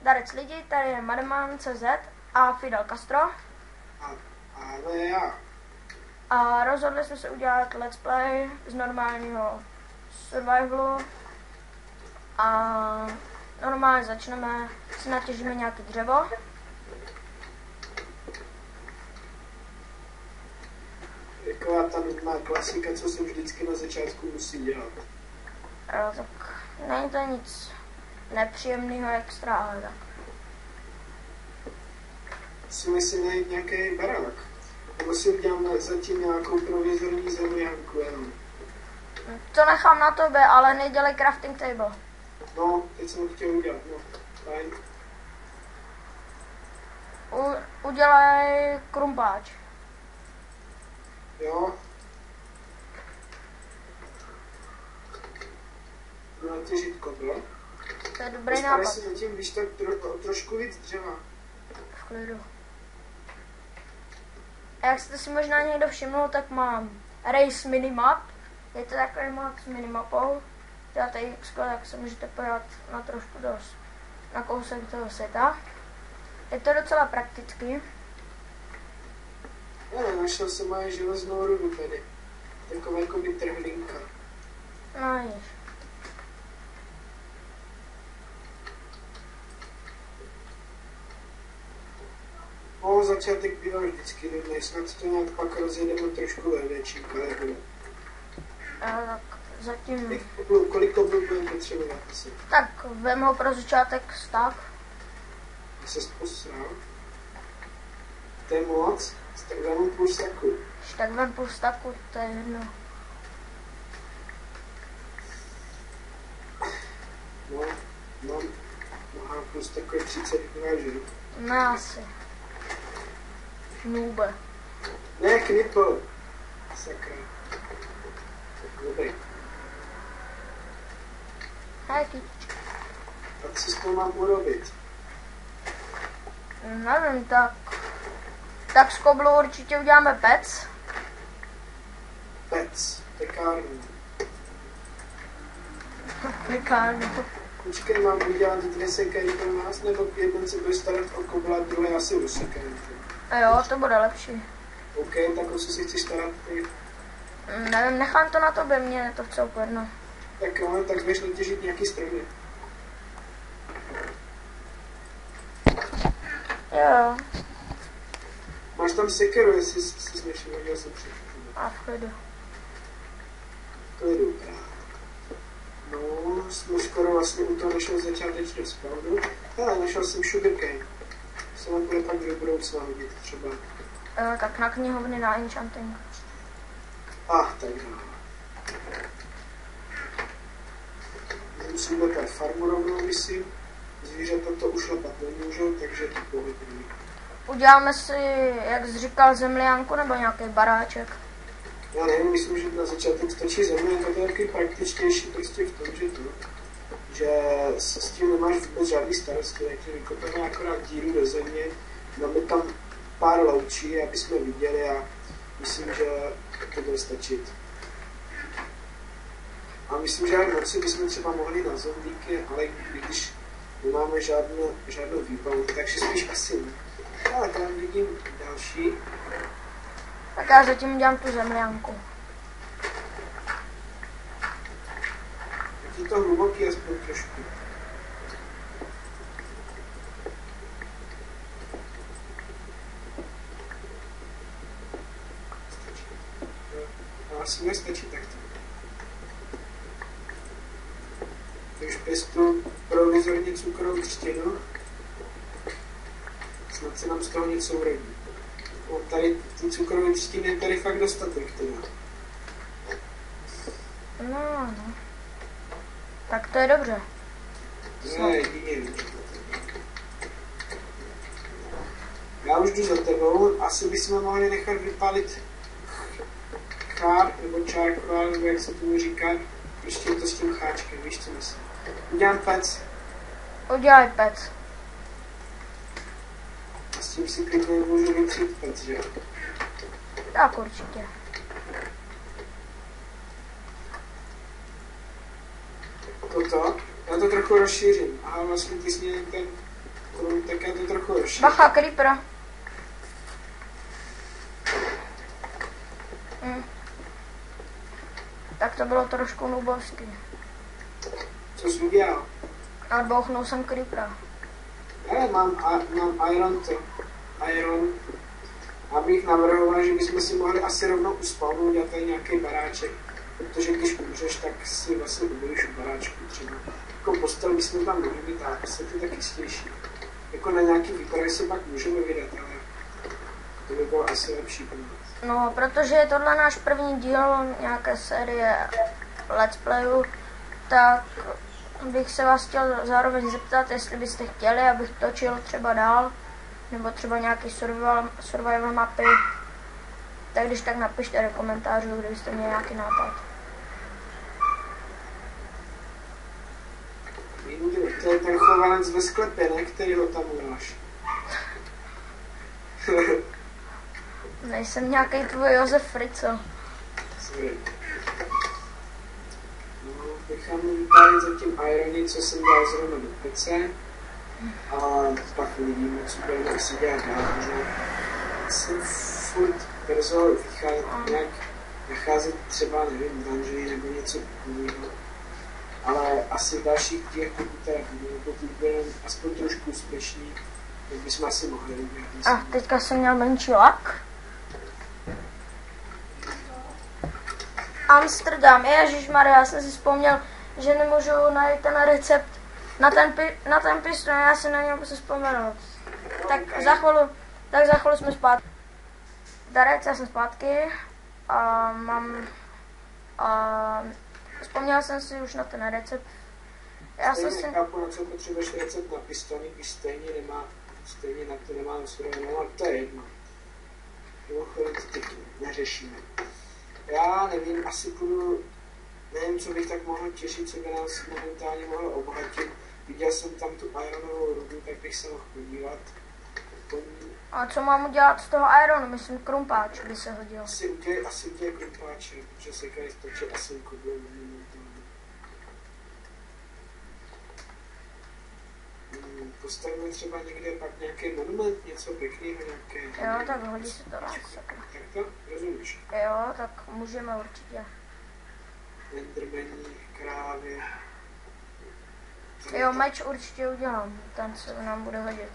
Zdarec lidi, tady je Mademan.cz a Fidel Castro. Ale já. A rozhodli jsme se udělat let's play z normálního survivalu. A normálně začneme, si natěžíme nějaké dřevo. Taková ta nutná klasika, co se vždycky na začátku musí dělat. Tak není to nic nepříjemného extra, ale tak. Musíme si najít nějaký barák. Nebo si uděláme zatím nějakou provizorní zemlянku jenom. To nechám na tobě, ale nedělej crafting table. No, teď jsem to chtěl udělat, no. Fajn. Udělej krumpáč. Jo. No, těžit kobra. To je dobrý nápad. si zatím, když tak trošku víc dřeva. V klidu. A jak jste si možná někdo všiml, tak mám Race Minimap. Je to takový mod s minimapou. Dáte X, tak se můžete pojat na trošku dost na kousek toho světa. Je to docela praktický. Já našel jsem moje železnou rudu tady. Taková jako by trhlinka. No již. No, začátek bývá vždycky nudný, snad to nějak pak rozjedeme trošku ve větším kalibru. Tak zatím... Kolik to budeme potřebovat asi? Tak vem ho pro začátek stack. Já se posral. To je moc, tak vemu půl staku. Tak vem půl stacku, to je jedno. No, a půl staku je 32, že? Ne asi. Nube. Ne, knipl. Sakra. Dobrý. Hej, kytička. Tak co s tím mám urobit? Nevím, tak z koblu určitě uděláme pec. Pec, pekárnu. Pekárnu. Počkej, mám udělat 2 sekery pro nás, nebo jeden se bude starat o kobla, druhý asi o sekery. A jo, to bude lepší. OK, tak o co si chceš starat ty? Nevím, nechám to na tobě, mě to chce jedno. Tak jo, tak budeš natěžit nějaký stromy. Jo. Máš tam sekeru, jestli jsi nešel, viděl jsem předtím. A v klidu. To je dobrá. No, jsme skoro vlastně u toho našel začátečního spawnu. Hele, našel jsem sugarcane. Se nám bude pak do budoucna hodit třeba. Tak na knihovny na enchanting. Tak no. Musím dokat farmu rovnou, myslím. Zvířata to ušlapat nemůžou, takže to pohodlný. Uděláme si, jak jsi říkal, zemlянku nebo nějaký baráček? Já nevím, myslím, že na začátek stačí zemlянka, to je taky praktičtější prostě v tom, že s tím nemáš vůbec žádný starosti, takže vykopeme akorát díru do země, dáme tam pár loučí, aby jsme viděli a myslím, že to bude stačit. A myslím, že v noci bychom třeba mohli na zombíky, ale když nemáme žádnou výbavu, takže spíš asi ne. Ale tam vidím další. Tak já zatím udělám tu zemlянku. Je to hluboký aspoň trošku. Asi nestačí takto. Takže pěstu provizorně cukrovou třtinu. Snad se nám z toho něco urodí. No, tady ty cukrové třtiny je tady fakt dostatek teda. No. Tak to je dobře. To je jedině. Já už jdu za tebou, asi bychom mohli nechat vypálit chár, nebo charcoal, nebo jak se tomu říká, prostě to s tím cháčkem, víš co myslím. Udělám pec. Udělej pec. A s tím si klidně můžu vytřít pec, že jo? Tak určitě. Toto, já to trochu rozšířím. Aha, vlastně ty jsi měl ten tak já to trochu rozšířím. Bacha, creeper. Tak to bylo trošku nubovský. Co jsi udělal? A bouchnul jsem creepera. Mám iron. Abych navrhoval, že bychom si mohli asi rovnou uspavnout a tady nějaký baráček. Protože když umřeš, tak si vlastně ubyliš v baráčku třeba. Jako postel bychom tam mohli mít a asi to tak jistější. Jako na nějaký výpravy se pak můžeme vydat, ale to by bylo asi lepší pro nás. No, protože je tohle náš první díl nějaké série Let's Playu, tak bych se vás chtěl zároveň zeptat, jestli byste chtěli, abych točil třeba dál, nebo třeba nějaký survival mapy, tak když tak napište do komentářů, kdybyste měli nějaký nápad. To je ten chovanec ve sklepě, ne? Který ho tam uděláš. Nejsem nějaký tvůj Josef Frico. No, nechám vypálit zatím irony, co jsem dal zrovna do pece. A pak uvidíme, co budeme asi dělat dál. Jsem furt brzo nějak nacházet třeba, nevím, dungeony nebo něco takového. Ale asi v dalších dílech, pokud budeme aspoň trošku úspěšní, tak bychom asi mohli udělat. A teďka jsem měl menší lak. Amsterdam, ježišmarja, já jsem si vzpomněl, že nemůžu najít ten recept na ten pistol, já si na něj musím vzpomenout. Tak za chvíli jsme zpátky. Darec, já jsem zpátky a vzpomněl jsem si už na ten recept. Já jsem si... Nechápu, na co potřebuješ recept na pistoli, když stejně na to nemá surovinou, ale to je jedno. Mimochodem to teď neřešíme. Já nevím, asi nevím, co bych tak mohl těšit, co by nás momentálně mohlo obohatit. Viděl jsem tam tu ironovou rudu, tak bych se mohl podívat. A co mám udělat z toho ironu? Myslím, krumpáč by se hodil. Asi udělej krumpáče, protože se když točil asi kodou momentálně. Postavíme třeba někde pak nějaký monument, něco pěkného, nějaké... Jo, tak hodí se to na sakra. Tak to rozumíš? Jo, tak můžeme určitě. Endermani, krávy... Jo, meč určitě udělám, ten se nám bude hodit.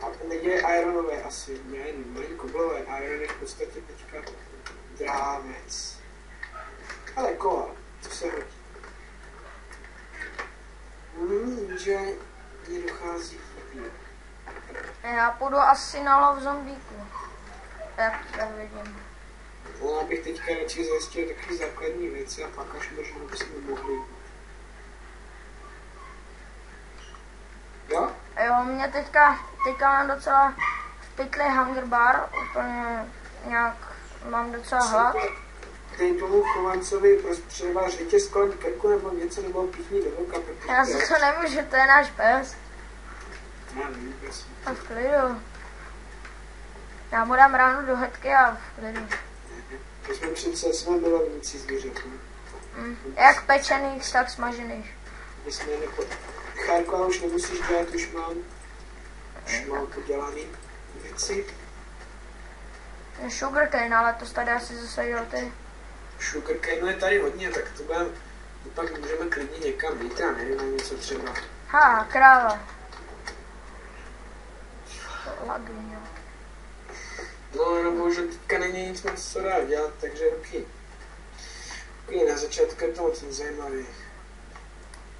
A neděje ironové asi, ne, mají koblové, iron je v podstatě teďka drávec. Ale kola, to se hodí. Že mě dochází chybí. Já půjdu asi na lov zombíku, jak to vidím. No, abych teďka radši zjistil takové základní věci a pak až možná bychom mohli. Jo? Jo, mě teďka mám docela v pytli hunger bar, úplně nějak mám docela hlad. Dej tomu chovancovi třeba řetěz kolem krku nebo něco, nebo píchni do voka. Já za to nemůžu, to je náš pes. Já nevím, pes. A v klidu. Já mu dám ráno do hetky a v klidu. To jsme přece milovníci zvířat. Jak pečených, tak smažených. My jsme Chárku, ale už nemusíš dělat, už mám podělaný věci. Sugarcane, ale to tady asi zasadil ty. Sugarcane je tady hodně, tak to pak můžeme klidně někam jít, já nevím, na něco třeba. Kráva. Lagy, jo. No, jenom bohužel teďka není nic moc co dá dělat, takže ok, na začátku je to moc zajímavý.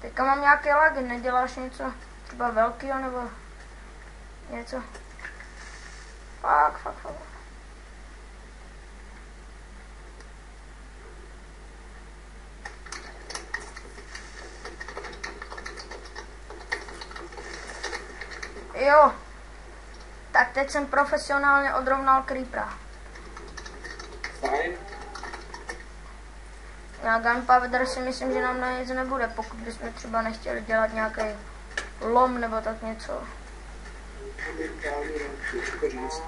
Teďka mám nějaké lagy, neděláš něco třeba velkýho nebo něco? Fakt. Jo, tak teď jsem profesionálně odrovnal creepera. Fajn. Na gunpowder si myslím, že nám na nic nebude, pokud bychom třeba nechtěli dělat nějaký lom nebo tak něco. Těžko říct.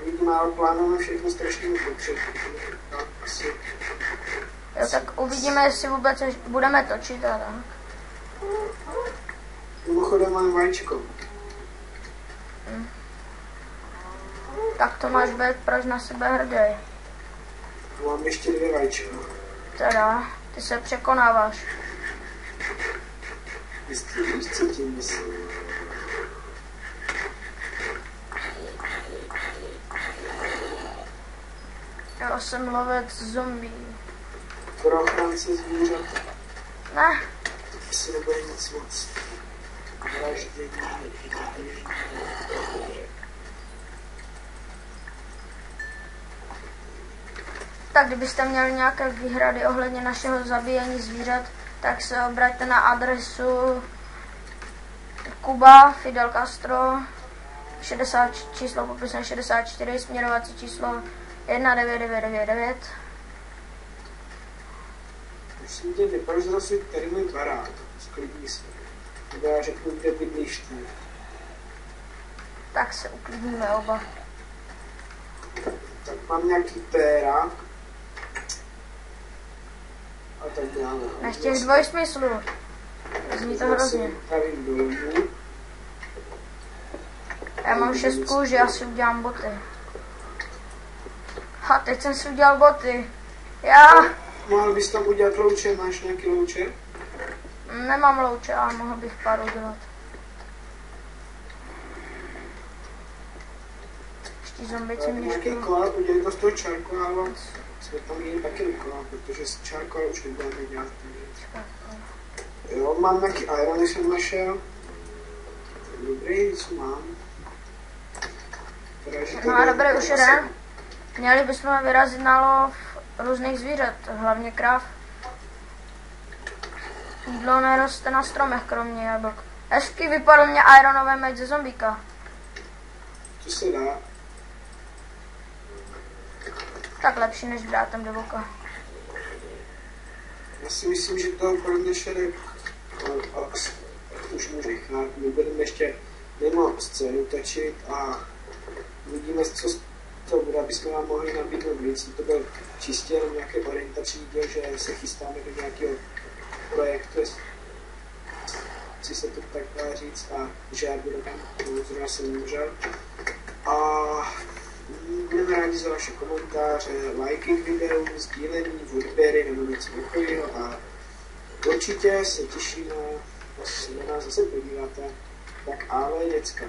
Vidíme, ale plánujeme všechno strašně potřebu. Asi. Jo, tak uvidíme, jestli vůbec budeme točit a tak. mimochodem mám vajíčko. Tak to máš být, proč na sebe hrdý. Mám ještě 2 vajíčka. Teda, ty se překonáváš. Víš, co tím myslím. Já jsem lovec zombie. Pro ochránce zvířat. Ne, Asi nebude nic moc. Vraždění. tak kdybyste měli nějaké výhrady ohledně našeho zabíjení zvířat, tak se obraťte na adresu Kuba Fidel Castro 60, číslo popisné 64, směrovací číslo 19999. Musím tě neprozrazit, tady můj barák. Sklidni se. Nebo já řeknu, kde bydlíš ty. Tak se uklidníme oba. Tak mám nějaký péra. A tak dále. Než těch dvojsmyslů. Zní to hrozně. Tady dolů. Já mám 6 kůží, já si udělám boty. A teď jsem si udělal boty. Já Mohl bys tam udělat louče, máš nějaký louče? nemám louče, ale mohl bych pár udělat. Ještě zombici mě Nějaký školu. kola, udělej to z toho čarkoálu. Jsme tam měli taky kola, protože z čarkoálu už nebudeme dělat. Jo, mám nějaký irony, jsem našel. Dobrý, co mám? No a dobrý, už jeden. Měli bychom vyrazit na lov různých zvířat, hlavně krav. Jídlo neroste na stromech, kromě jablk. Hezky vypadl mě ironové meč ze zombíka. To se dá. Tak lepší než brátem do voka. Já si myslím, že toho pro dnešek už můžu nechat. My budeme ještě mimo scénu točit a uvidíme, co to bude, aby jsme vám mohli nabídnout víc. To byl čistě jenom nějaký orientační díl, že se chystáme do nějakého projektu, si se to tak dá říct, a že já budu tam, zrovna jsem nemůžel. A budeme rádi za vaše komentáře, lajky k videu, sdílení, odběry nebo něco takového a určitě se těšíme, až se na nás zase podíváte. Tak ahoj děcka.